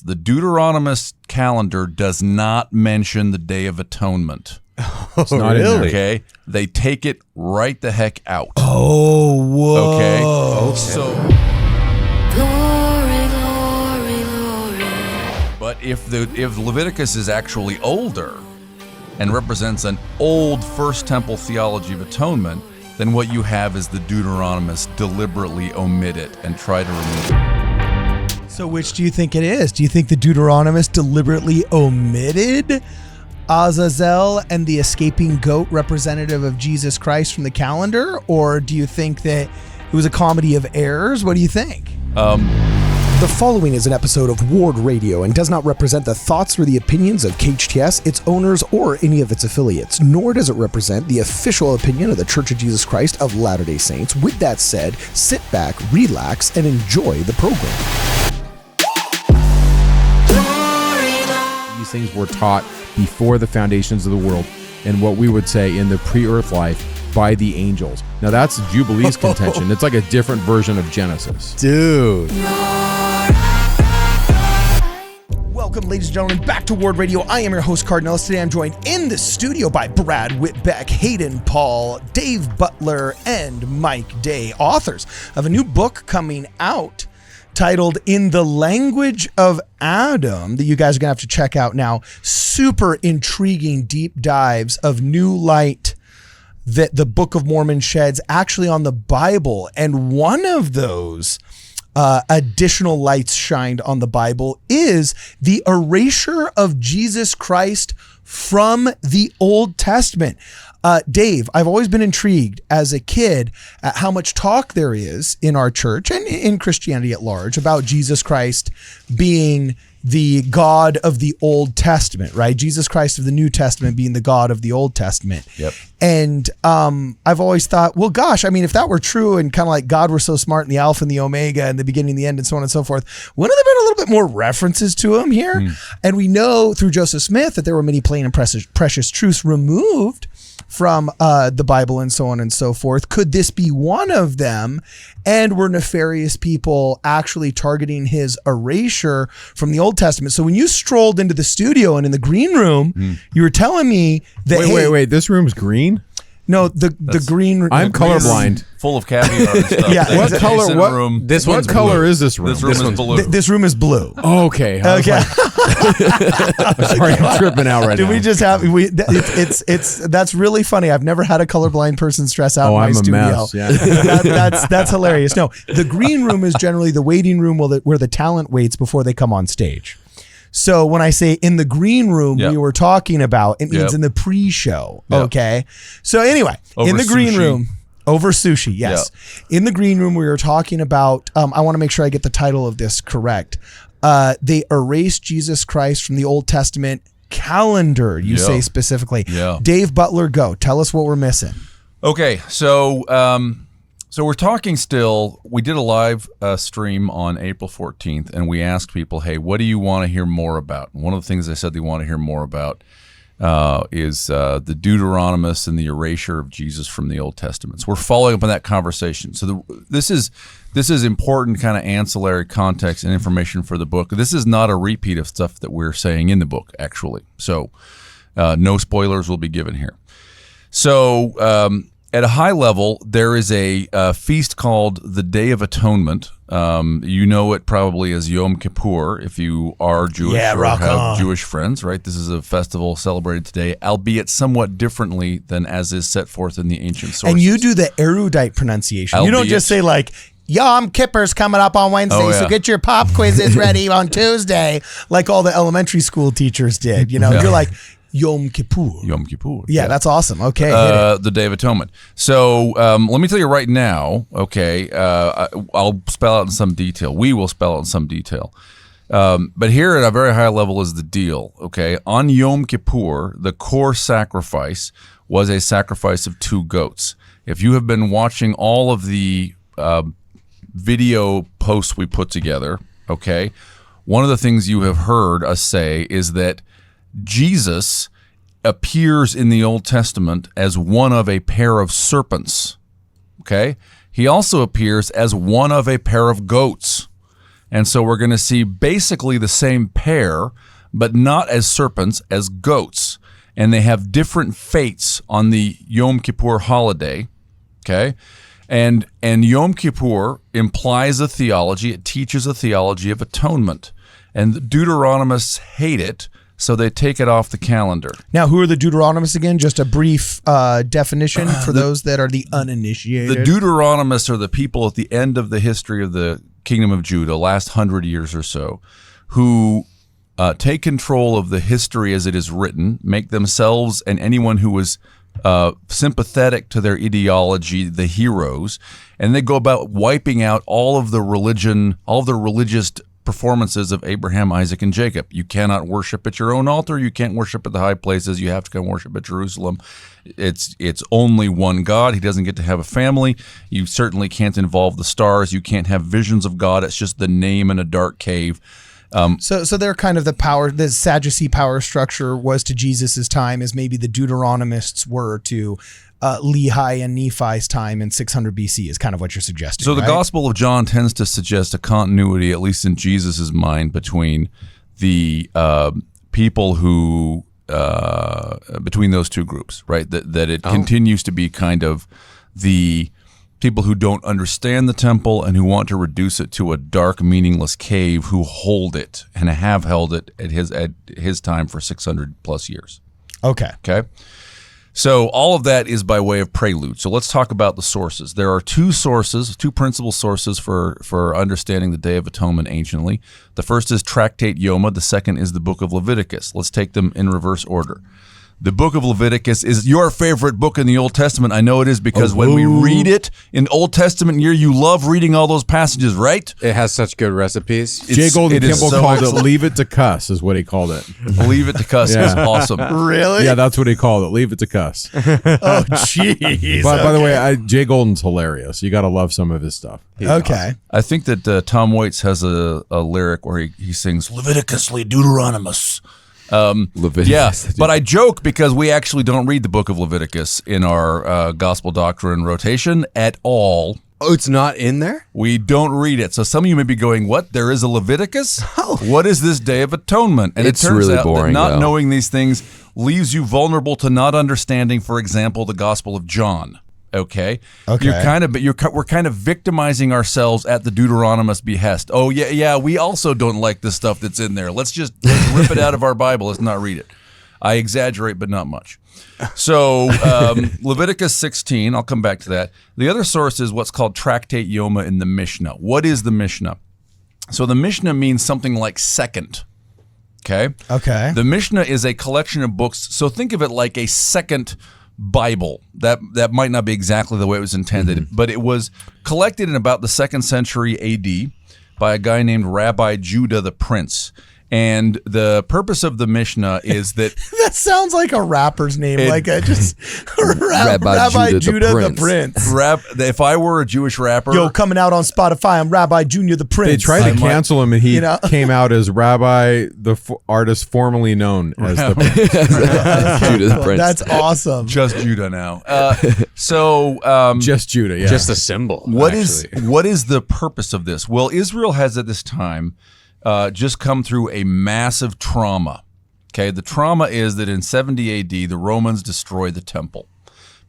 The Deuteronomist calendar does not mention the Day of Atonement. It's not really? Okay? They take it right the heck out. Oh, whoa. Okay? So, Glory, glory. but if Leviticus is actually older and represents an old First Temple theology of atonement, then what you have is the Deuteronomists deliberately omit it and try to remove it. So which do you think it is? Do you think the Deuteronomists deliberately omitted Azazel and the escaping goat representative of Jesus Christ from the calendar? Or do you think that it was a comedy of errors? What do you think? The following is an episode of Ward Radio and does not represent the thoughts or the opinions of KHTS, its owners, or any of its affiliates, nor does it represent the official opinion of the Church of Jesus Christ of Latter-day Saints. With that said, sit back, relax, and enjoy the program. Glory, These things were taught before the foundations of the world and what we would say in the pre-earth life by the angels. Now that's Jubilee's contention. It's like a different version of Genesis. Dude. Welcome, ladies and gentlemen, back to Ward Radio. I am your host, Cardinellis. Today I'm joined in the studio by Brad Whitbeck, Hayden Paul, Dave Butler, and Mike Day, authors of a new book coming out titled In the Language of Adam that you guys are going to have to check out now. Super intriguing deep dives of new light that the Book of Mormon sheds actually on the Bible. And one of those additional lights shined on the Bible is the erasure of Jesus Christ from the Old Testament. Dave, I've always been intrigued as a kid at how much talk there is in our church and in Christianity at large about Jesus Christ being the God of the Old Testament, right? Jesus Christ of the New Testament being the God of the Old Testament. Yep. And I've always thought, well, gosh, I mean, if that were true and kind of like God were so smart in the Alpha and the Omega and the beginning and the end and so on and so forth, wouldn't there been a little bit more references to him here? And we know through Joseph Smith that there were many plain and precious truths removed from the Bible and so on and so forth. Could this be one of them? And were nefarious people actually targeting his erasure from the Old Testament? So when you strolled into the studio and in the green room, you were telling me that Wait, this room's green? No, the green room. I'm colorblind. Full of caviar and stuff. Yeah, What That's color? decent What room. What color is this room? This room is blue. This room is blue. Okay. I was Okay. sorry, I'm tripping out right Did now. we just have it's that's really funny. I've never had a colorblind person stress out in my I'm a studio. mess. Yeah. That's hilarious. No, the green room is generally the waiting room where the talent waits before they come on stage. So when I say in the green room we were talking about, it means in the pre-show. Yep. Okay. So anyway, Over in the green sushi. room. Over sushi, yes. In the green room, we were talking about, I want to make sure I get the title of this correct. They erased Jesus Christ from the Old Testament calendar, you say specifically. Yeah. Dave Butler, go. Tell us what we're missing. Okay, so we're talking still. We did a live stream on April 14th, and we asked people, hey, what do you want to hear more about? And one of the things they said they want to hear more about is the Deuteronomists and the erasure of Jesus from the Old Testament. So we're following up on that conversation. So this is important kind of ancillary context and information for the book. This is not a repeat of stuff that we're saying in the book, actually. So no spoilers will be given here. So at a high level, there is a feast called the Day of Atonement. You know it probably as Yom Kippur if you are Jewish or have Jewish friends, right? This is a festival celebrated today, albeit somewhat differently than as is set forth in the ancient sources. And you do the erudite pronunciation. You don't just say like, Yom Kippur's coming up on Wednesday, so get your pop quizzes ready on Tuesday, like all the elementary school teachers did. You know, you're like, Yom Kippur. Yom Kippur. Yeah, that's awesome. Okay, hit it. The Day of Atonement. So let me tell you right now, okay, I'll spell out in some detail. We will spell out in some detail. But here at a very high level is the deal, okay? On Yom Kippur, the core sacrifice was a sacrifice of 2 goats. If you have been watching all of the video posts we put together, okay, one of the things you have heard us say is that Jesus appears in the Old Testament as one of a pair of serpents, okay? He also appears as one of a pair of goats. And so we're going to see basically the same pair, but not as serpents, as goats. And they have different fates on the Yom Kippur holiday, okay? And Yom Kippur implies a theology, it teaches a theology of atonement. And the Deuteronomists hate it, so they take it off the calendar. Now, who are the Deuteronomists again? Just a brief definition for those that are the uninitiated. The Deuteronomists are the people at the end of the history of the Kingdom of Judah, last 100 years or so, who take control of the history as it is written, make themselves and anyone who was sympathetic to their ideology the heroes, and they go about wiping out all of the religious performances of Abraham, Isaac, and Jacob. You cannot worship at your own altar. You can't worship at the high places. You have to come worship at Jerusalem. It's only one God. He doesn't get to have a family. You certainly can't involve the stars. You can't have visions of God. It's just the name in a dark cave. So they're kind of the Sadducee power structure was to Jesus's time as maybe the Deuteronomists were to Lehi and Nephi's time in 600 BC is kind of what you're suggesting. So the right? Gospel of John tends to suggest a continuity, at least in Jesus's mind, between the people who between those two groups, right? That it continues to be kind of the people who don't understand the temple and who want to reduce it to a dark, meaningless cave, who hold it and have held it at his time for 600 plus years. Okay. So all of that is by way of prelude. So let's talk about the sources. There are two principal sources for understanding the Day of Atonement anciently. The first is Tractate Yoma. The second is the Book of Leviticus. Let's take them in reverse order. The book of Leviticus is your favorite book in the Old Testament. I know it is because when we read it in Old Testament year, you love reading all those passages, right? It has such good recipes. Jay Golden Kimball called it "Leave It to Cuss" is what he called it. Leave it to cuss is awesome. Really? Yeah, that's what he called it. Leave it to cuss. Oh, jeez. But by the way, Jay Golden's hilarious. You got to love some of his stuff. Okay. I think that Tom Waits has a lyric where he sings Leviticusly Deuteronomus. Leviticus. Yeah, but I joke because we actually don't read the book of Leviticus in our gospel doctrine rotation at all. Oh, it's not in there? We don't read it. So some of you may be going, what? There is a Leviticus? What is this Day of Atonement? And It's it turns really out boring, that not though. knowing these things leaves you vulnerable to not understanding, for example, the Gospel of John. Okay. We're kind of victimizing ourselves at the Deuteronomist behest. Oh yeah, we also don't like the stuff that's in there. Let's rip it out of our Bible. Let's not read it. I exaggerate, but not much. So Leviticus 16. I'll come back to that. The other source is what's called Tractate Yoma in the Mishnah. What is the Mishnah? So the Mishnah means something like second. Okay. The Mishnah is a collection of books. So think of it like a second Bible. That might not be exactly the way it was intended, but it was collected in about the 2nd century AD by a guy named Rabbi Judah the Prince. And the purpose of the Mishnah is that That sounds like a rapper's name, Rabbi Judah Judah the the Prince. if I were a Jewish rapper, Yo, coming out on Spotify, I'm Rabbi Junior the Prince. They tried to cancel him, and he You know? came out as Rabbi, the artist formerly known as the Judah the Prince. That's awesome. just Judah now. just Judah. Yeah, Just a symbol. What is the purpose of this? Well, Israel has at this time just come through a massive trauma. Okay, the trauma is that in 70 AD, the Romans destroyed the temple.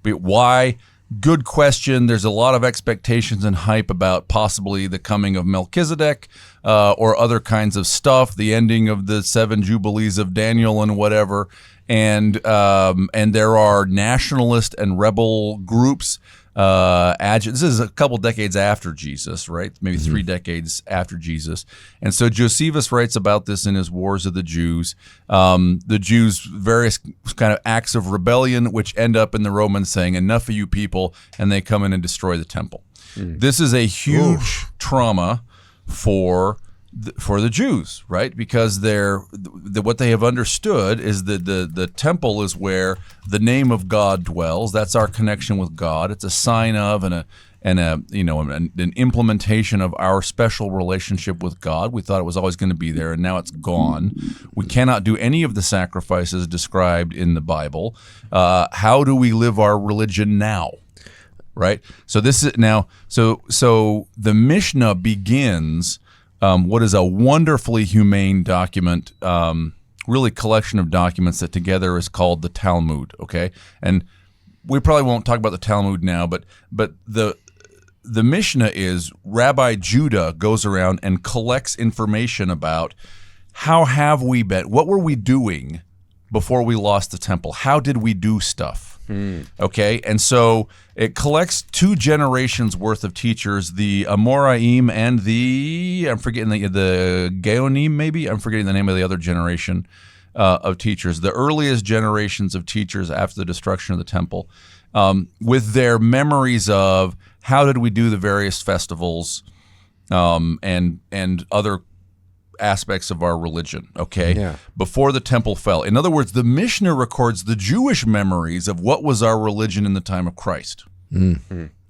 But why? Good question. There's a lot of expectations and hype about possibly the coming of Melchizedek or other kinds of stuff, the ending of the 7 Jubilees of Daniel and whatever. And there are nationalist and rebel groups. This is a couple decades after Jesus, right? Maybe 3 decades after Jesus. And so Josephus writes about this in his Wars of the Jews. The Jews' various kind of acts of rebellion, which end up in the Romans saying, enough of you people, and they come in and destroy the temple. This is a huge trauma for the Jews, right? Because what they have understood is that the temple is where the name of God dwells. That's our connection with God. It's a sign of an implementation of our special relationship with God. We thought it was always going to be there, and now it's gone. We cannot do any of the sacrifices described in the Bible. How do we live our religion now? Right? So this is now. So the Mishnah begins what is a wonderfully humane document, really collection of documents that together is called the Talmud. Okay, and we probably won't talk about the Talmud now, but the Mishnah is Rabbi Judah goes around and collects information about how have we been, what were we doing before we lost the temple? How did we do stuff? Okay, and so it collects 2 generations worth of teachers, the Amoraim and I'm forgetting the Gaonim, maybe? I'm forgetting the name of the other generation of teachers, the earliest generations of teachers after the destruction of the temple, with their memories of how did we do the various festivals and other aspects of our religion, okay, before the temple fell. In other words, the Mishnah records the Jewish memories of what was our religion in the time of Christ.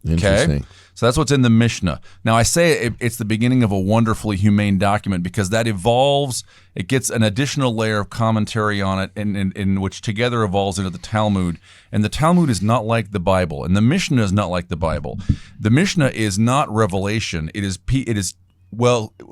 Okay, so that's what's in the Mishnah. Now, I say it's the beginning of a wonderfully humane document because that evolves, it gets an additional layer of commentary on it, in which together evolves into the Talmud. And the Talmud is not like the Bible, and the Mishnah is not like the Bible. The Mishnah is not revelation. It is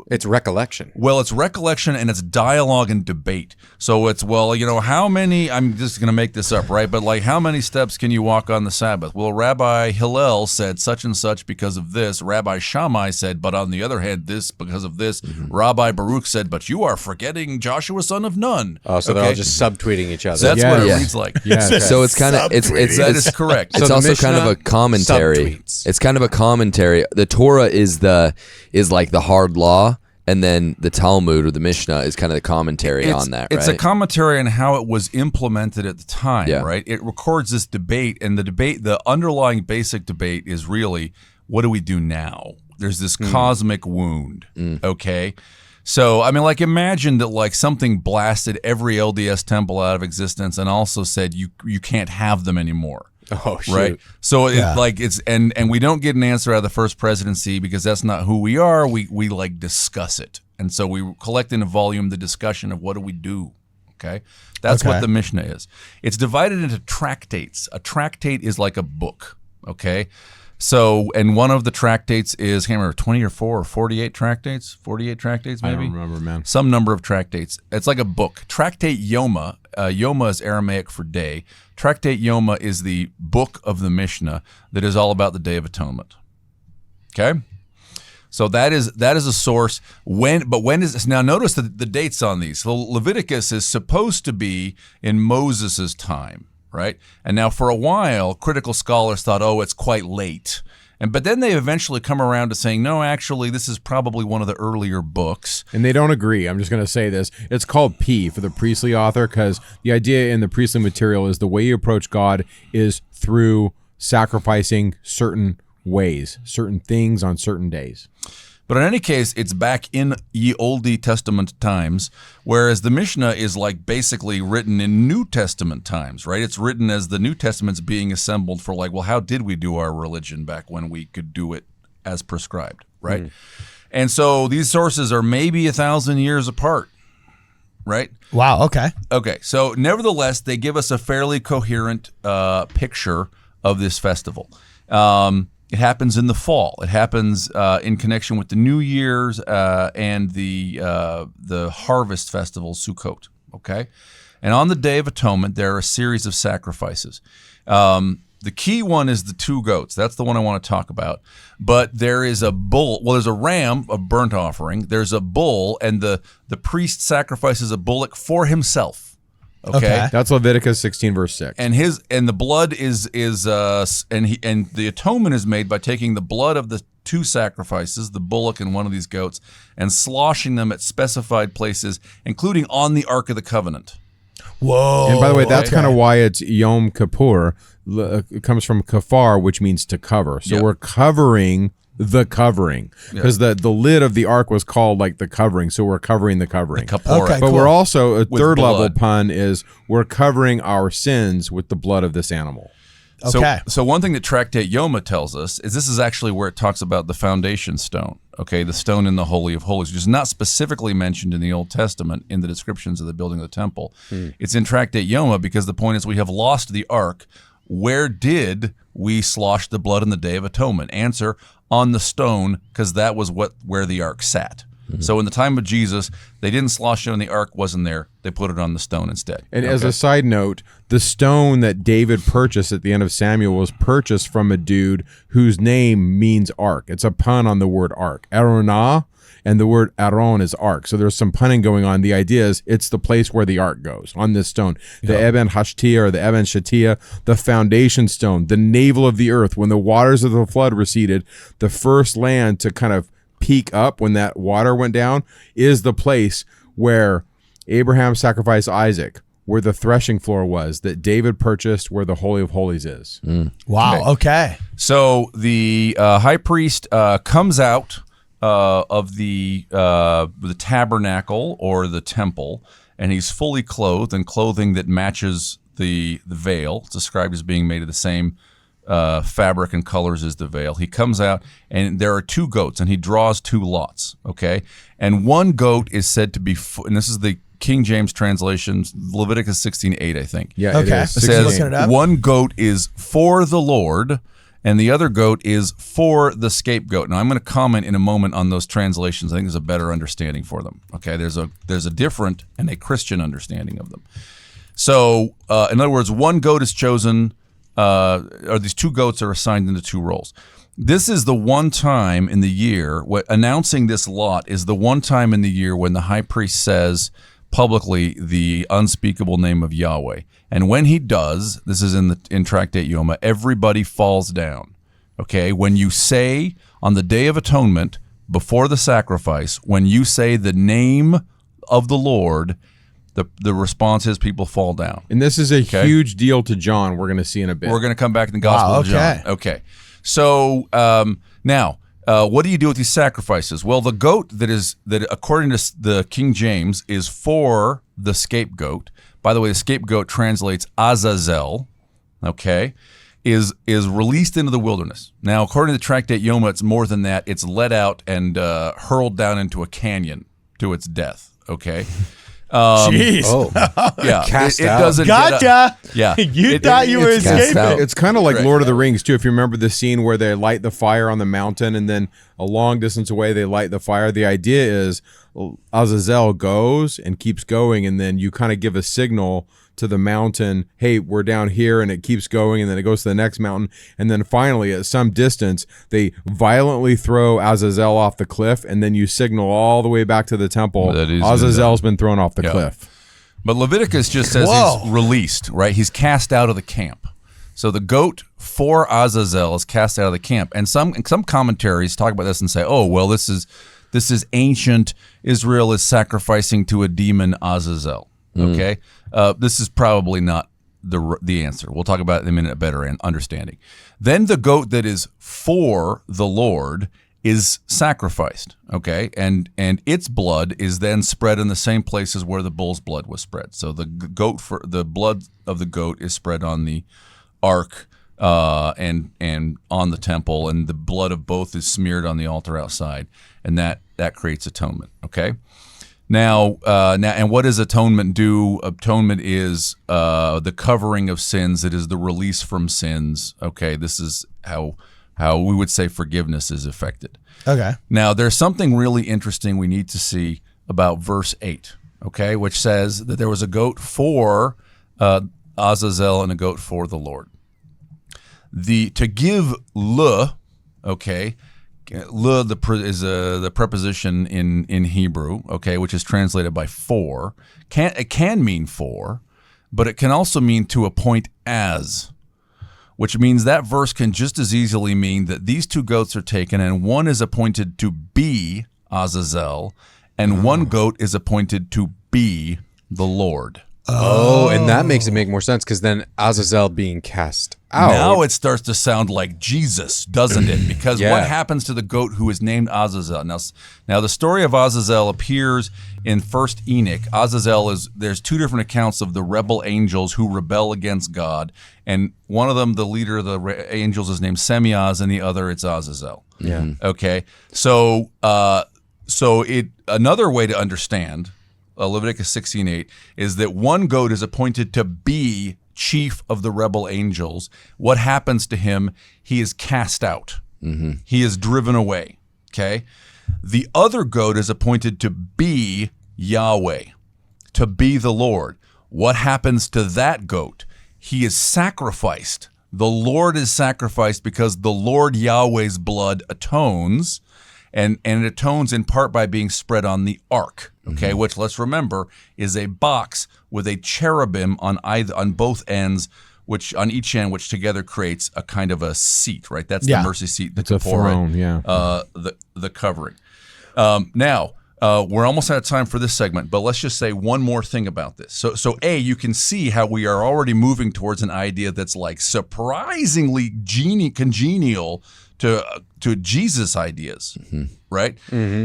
it's recollection. Well, it's recollection and it's dialogue and debate. So it's, how many, I'm just going to make this up, right? But like, how many steps can you walk on the Sabbath? Well, Rabbi Hillel said such and such because of this. Rabbi Shammai said, but on the other hand, this because of this. Rabbi Baruch said, but you are forgetting Joshua, son of Nun. Oh, so they're all just subtweeting each other. So that's what it reads like. So it's kind of, that is correct. It's So also Mishnah kind of a commentary. subtweets. It's kind of a commentary. The Torah is like the hard law, and then the Talmud or the Mishnah is kind of the commentary on that, right? It's a commentary on how it was implemented at the time, Yeah. right? It records this debate, and the underlying basic debate is really, what do we do now? There's this cosmic wound, okay? So, I mean, like, imagine that, like, something blasted every LDS temple out of existence and also said you can't have them anymore. Oh, shoot. Right. So and we don't get an answer out of the first presidency because that's not who we are. We like discuss it. And so we collect in a volume the discussion of what do we do. Okay. That's what the Mishnah is. It's divided into tractates. A tractate is like a book. Okay. So, and one of the tractates is, I can't remember, 20 or 4 or 48 tractates? 48 tractates, maybe? I don't remember, man. Some number of tractates. It's like a book. Tractate Yoma. Yoma is Aramaic for day. Tractate Yoma is the book of the Mishnah that is all about the Day of Atonement. Okay? So that is a source. When is this? Now notice the dates on these. So Leviticus is supposed to be in Moses' time, right? And now for a while, critical scholars thought, it's quite late. But then they eventually come around to saying, no, actually, this is probably one of the earlier books. And they don't agree. I'm just going to say this. It's called P for the priestly author because the idea in the priestly material is the way you approach God is through sacrificing certain ways, certain things on certain days. But in any case, it's back in ye Oldie Testament times, whereas the Mishnah is like basically written in New Testament times, right? It's written as the New Testament's being assembled for like, well, how did we do our religion back when we could do it as prescribed, right? And so these sources are maybe 1,000 years apart, right? Wow, okay. Okay, so nevertheless, they give us a fairly coherent picture of this festival. It happens in the fall. It happens in connection with the New Year's and the harvest festival, Sukkot. Okay, and on the Day of Atonement, there are a series of sacrifices. The key one is the 2 goats. That's the one I want to talk about. But there is a bull. Well, there's a ram, a burnt offering. There's a bull, and the priest sacrifices a bullock for himself. Okay. That's Leviticus 16 verse 6. And the blood is the atonement is made by taking the blood of the 2 sacrifices, the bullock and one of these goats, and sloshing them at specified places, including on the Ark of the Covenant. Whoa. And by the way, that's kind of why it's Yom Kippur. It comes from kafar, which means to cover. So we're covering the covering because the lid of the ark was called like the covering, so we're covering the covering. Okay, but we're also a third level blood. pun is we're covering our sins with the blood of this animal. Okay. So one thing that Tractate Yoma tells us is this is actually where it talks about the foundation stone, okay, the stone in the Holy of Holies, which is not specifically mentioned in the Old Testament in the descriptions of the building of the temple. It's in Tractate Yoma because the point is we have lost the ark. Where did we slosh the blood in the Day of Atonement? Answer, on the stone, because that was where the ark sat. So in the time of Jesus, they didn't slosh it on the ark, wasn't there. They put it on the stone instead. And as a side note, the stone that David purchased at the end of Samuel was purchased from a dude whose name means ark. It's a pun on the word ark. Aronah, and the word Aaron is ark. So there's some punning going on. The idea is it's the place where the ark goes, on this stone. The Eben Hashtia or the Eben Shatia, the foundation stone, the navel of the earth. When the waters of the flood receded, the first land to kind of peak up when that water went down is the place where Abraham sacrificed Isaac, where the threshing floor was, that David purchased, where the Holy of Holies is. Wow. Okay. So the high priest comes out of the tabernacle or the temple, and he's fully clothed in clothing that matches the veil. It's described as being made of the same fabric and colors as the veil. He comes out, and there are two goats, and he draws two lots, okay? And one goat is said to be, and this is the King James translation, Leviticus 16:8, I think. Yeah, Okay. it is. It says Looking it up. one goat is for the Lord, and the other goat is for the scapegoat. Now, I'm going to comment in a moment on those translations. I think there's a better understanding for them, okay? There's a different and a Christian understanding of them. So, in other words, one goat is chosen, or these two goats are assigned into two roles. This is the one time in the year, announcing this lot is the one time in the year when the high priest says publicly the unspeakable name of Yahweh. And when he does, this is in Tractate Yoma, everybody falls down. Okay? When you say on the Day of Atonement, before the sacrifice, when you say the name of the Lord, the response is people fall down. And this is a huge deal to John, we're going to see in a bit. We're going to come back to the Gospel of John. Okay. So now, what do you do with these sacrifices? Well, the goat that according to the King James is for the scapegoat. By the way, the scapegoat translates Azazel. Okay, is released into the wilderness. Now, according to the Tractate Yoma, it's more than that. It's led out and hurled down into a canyon to its death. Okay. Jeez. Yeah, Cast it out. doesn't. Gotcha. Yeah, You thought you were it's cast escaping. out. It's kind of like Lord of the Rings, too. If you remember the scene where they light the fire on the mountain and then a long distance away they light the fire. The idea is Azazel goes and keeps going, and then you kind of give a signal to the mountain, hey, we're down here, and it keeps going, and then it goes to the next mountain. And then finally, at some distance, they violently throw Azazel off the cliff, and then you signal all the way back to the temple. Azazel's been thrown off the cliff. But Leviticus just says he's released, right? He's cast out of the camp. So the goat for Azazel is cast out of the camp. And some commentaries talk about this and say, oh, well, this is ancient. Israel is sacrificing to a demon Azazel. Okay? This is probably not the answer. We'll talk about it in a minute, a better understanding. Then the goat that is for the Lord is sacrificed, okay? And its blood is then spread in the same places where the bull's blood was spread. So the blood of the goat is spread on the ark and on the temple, and the blood of both is smeared on the altar outside, and that creates atonement, okay? Now, and what does atonement do? Atonement is the covering of sins. It is the release from sins. Okay, this is how we would say forgiveness is effected. Okay. Now, there's something really interesting we need to see about verse 8. Okay, which says that there was a goat for Azazel and a goat for the Lord. To give okay. Le is the preposition in Hebrew, okay, which is translated by for. It can mean for, but it can also mean to appoint as, which means that verse can just as easily mean that these two goats are taken and one is appointed to be Azazel and one goat is appointed to be the Lord. Oh, and that makes it make more sense because then Azazel being cast out. Now it starts to sound like Jesus, doesn't it? Because what happens to the goat who is named Azazel? Now the story of Azazel appears in 1st Enoch. Azazel there's two different accounts of the rebel angels who rebel against God, and one of them, the leader of the angels, is named Semiaz, and the other it's Azazel. Yeah. Okay. So another way to understand Leviticus 16:8 is that one goat is appointed to be chief of the rebel angels. What happens to him? He is cast out. Mm-hmm. He is driven away. Okay. The other goat is appointed to be Yahweh, to be the Lord. What happens to that goat? He is sacrificed. The Lord is sacrificed because the Lord Yahweh's blood atones, and it atones in part by being spread on the ark, okay, which, let's remember, is a box with a cherubim on both ends, which on each end, which together creates a kind of a seat, right? That's the mercy seat. It's a throne, the covering. Now, we're almost out of time for this segment, but let's just say one more thing about this. So A, you can see how we are already moving towards an idea that's like surprisingly congenial to Jesus' ideas, right?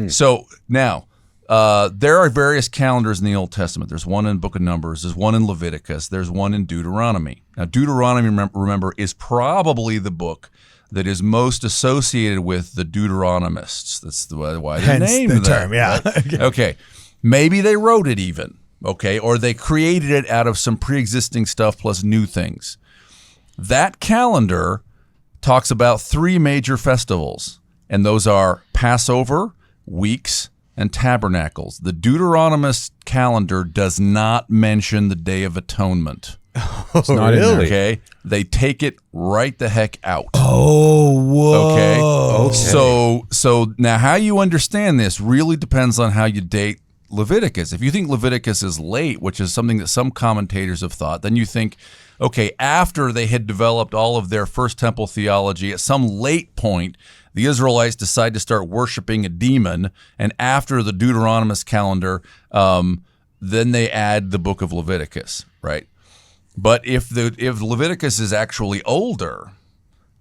So now, there are various calendars in the Old Testament. There's one in the Book of Numbers. There's one in Leviticus. There's one in Deuteronomy. Now, Deuteronomy, remember, is probably the book that is most associated with the Deuteronomists. That's why they named the that, term, yeah. Right? Okay. Maybe they wrote it even, okay, or they created it out of some pre-existing stuff plus new things. That calendar talks about 3 major festivals, and those are Passover, Weeks, and Tabernacles. The Deuteronomist calendar does not mention the Day of Atonement. It's not really? Okay, they take it right the heck out. Oh, whoa. Okay. So now how you understand this really depends on how you date Leviticus. If you think Leviticus is late, which is something that some commentators have thought, then you think, okay, after they had developed all of their first temple theology, at some late point, the Israelites decide to start worshiping a demon, and after the Deuteronomist calendar, then they add the book of Leviticus, right? But if Leviticus is actually older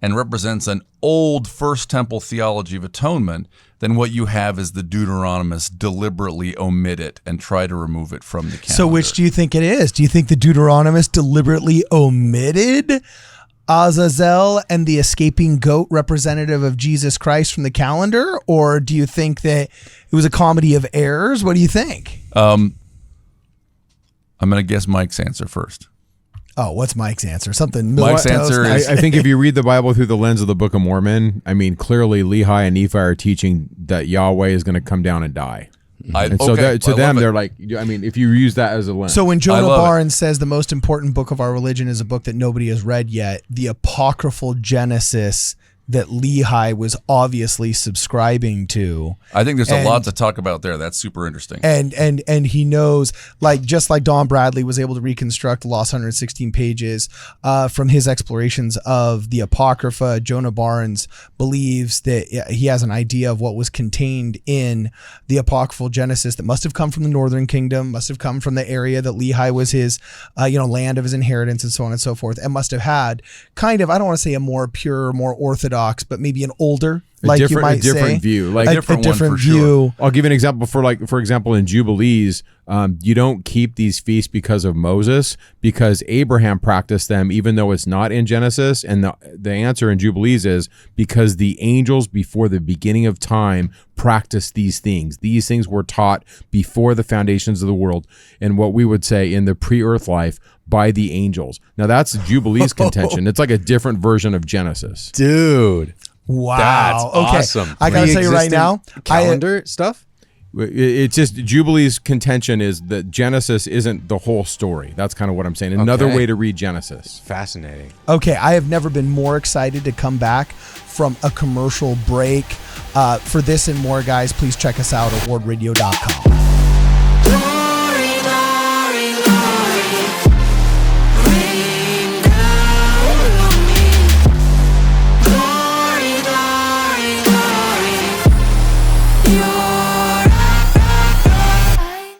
and represents an old first temple theology of atonement, then what you have is the Deuteronomists deliberately omit it and try to remove it from the calendar. So which do you think it is? Do you think the Deuteronomists deliberately omitted Azazel and the escaping goat representative of Jesus Christ from the calendar? Or do you think that it was a comedy of errors? What do you think? I'm going to guess Mike's answer first. Oh, what's Mike's answer? Something. Mike's milquetoast, answer nice. is- I think if you read the Bible through the lens of the Book of Mormon, I mean, clearly Lehi and Nephi are teaching that Yahweh is going to come down and die. And so to them, they're like, I mean, if you use that as a lens. So when I Jonah love it. Barnes says the most important book of our religion is a book that nobody has read yet, the apocryphal Genesis that Lehi was obviously subscribing to. I think there's And- a lot to talk about there. That's super interesting. And he knows, like, just like Don Bradley was able to reconstruct the lost 116 pages from his explorations of the Apocrypha, Jonah Barnes believes that he has an idea of what was contained in the apocryphal Genesis that must have come from the Northern Kingdom, must have come from the area that Lehi was his, land of his inheritance, and so on and so forth, and must have had kind of, I don't want to say a more pure, more orthodox, but maybe an older, like you might a different say, view, like a different one different for view. sure. I'll give you an example. For example, in Jubilees, you don't keep these feasts because of Moses, because Abraham practiced them, even though it's not in Genesis. And the answer in Jubilees is because the angels before the beginning of time practiced these things. These things were taught before the foundations of the world, and what we would say in the pre-earth life by the angels. Now that's Jubilees contention. It's like a different version of Genesis. Dude. Wow. That's Okay. awesome. I gotta tell you right now, Calendar stuff? It's just Jubilee's contention is that Genesis isn't the whole story. That's kind of what I'm saying. Another Okay. way to read Genesis. Fascinating. I have never been more excited to come back from a commercial break. For this and more, guys, please check us out at wardradio.com.